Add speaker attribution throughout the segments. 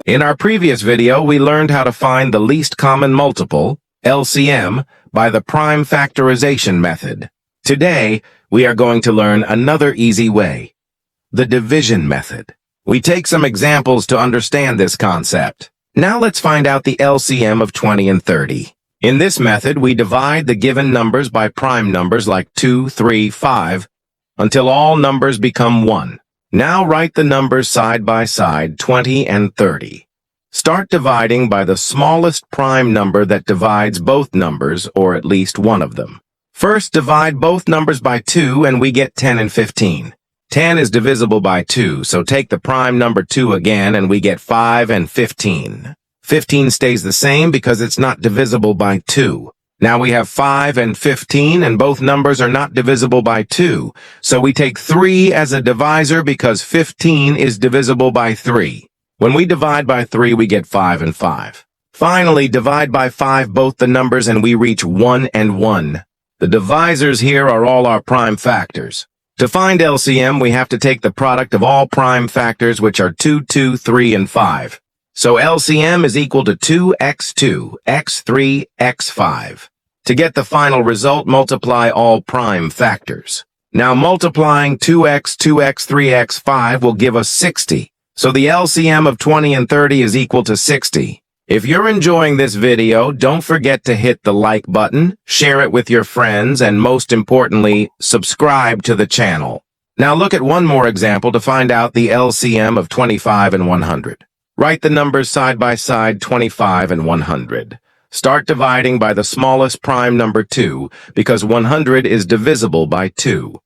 Speaker 1: In our previous video, we learned how to find the least common multiple, LCM, by the prime factorization method. Today, we are going to learn another easy way, the division method. We take some examples to understand this concept. Now let's find out the LCM of 20 and 30. In this method, we divide the given numbers by prime numbers like 2, 3, 5, until all numbers become 1. Now write the numbers side by side, 20 and 30. Start dividing by the smallest prime number that divides both numbers, or at least one of them. First, divide both numbers by 2 and we get 10 and 15. 10 is divisible by 2, so take the prime number 2 again and we get 5 and 15. 15 stays the same because it's not divisible by 2. Now we have 5 and 15 and both numbers are not divisible by 2, so we take 3 as a divisor because 15 is divisible by 3. When we divide by 3, we get 5 and 5. Finally, divide by 5 both the numbers and we reach 1 and 1. The divisors here are all our prime factors. To find LCM, we have to take the product of all prime factors, which are 2, 2, 3, and 5. So LCM is equal to 2x2, x3, x5. To get the final result, multiply all prime factors. Now multiplying 2x, 2x, 3x, 5 will give us 60. So the LCM of 20 and 30 is equal to 60. If you're enjoying this video, don't forget to hit the like button, share it with your friends, and most importantly, subscribe to the channel. Now look at one more example to find out the LCM of 25 and 100. Write the numbers side by side, 25 and 100. Start dividing by the smallest prime number 2, because 100 is divisible by 2.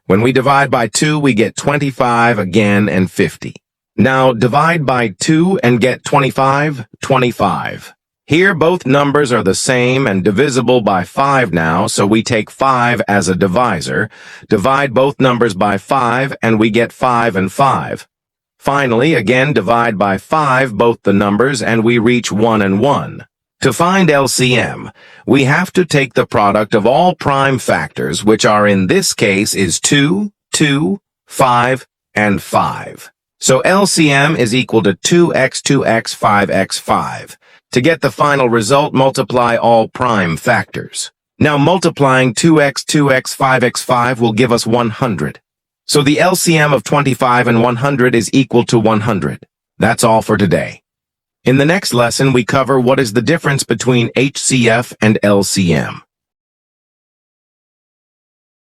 Speaker 1: When we divide by 2, we get 25 again and 50. Now divide by 2 and get 25, 25. Here both numbers are the same and divisible by 5 now, so we take 5 as a divisor, divide both numbers by 5, and we get 5 and 5. Finally, again divide by 5 both the numbers and we reach 1 and 1. To find LCM, we have to take the product of all prime factors, which are in this case is 2, 2, 5, and 5. So LCM is equal to 2x, 2x, 5x, 5. To get the final result, multiply all prime factors. Now multiplying 2x, 2x, 5x, 5 will give us 100. So the LCM of 25 and 100 is equal to 100. That's all for today. In the next lesson, we cover what is the difference between HCF and LCM.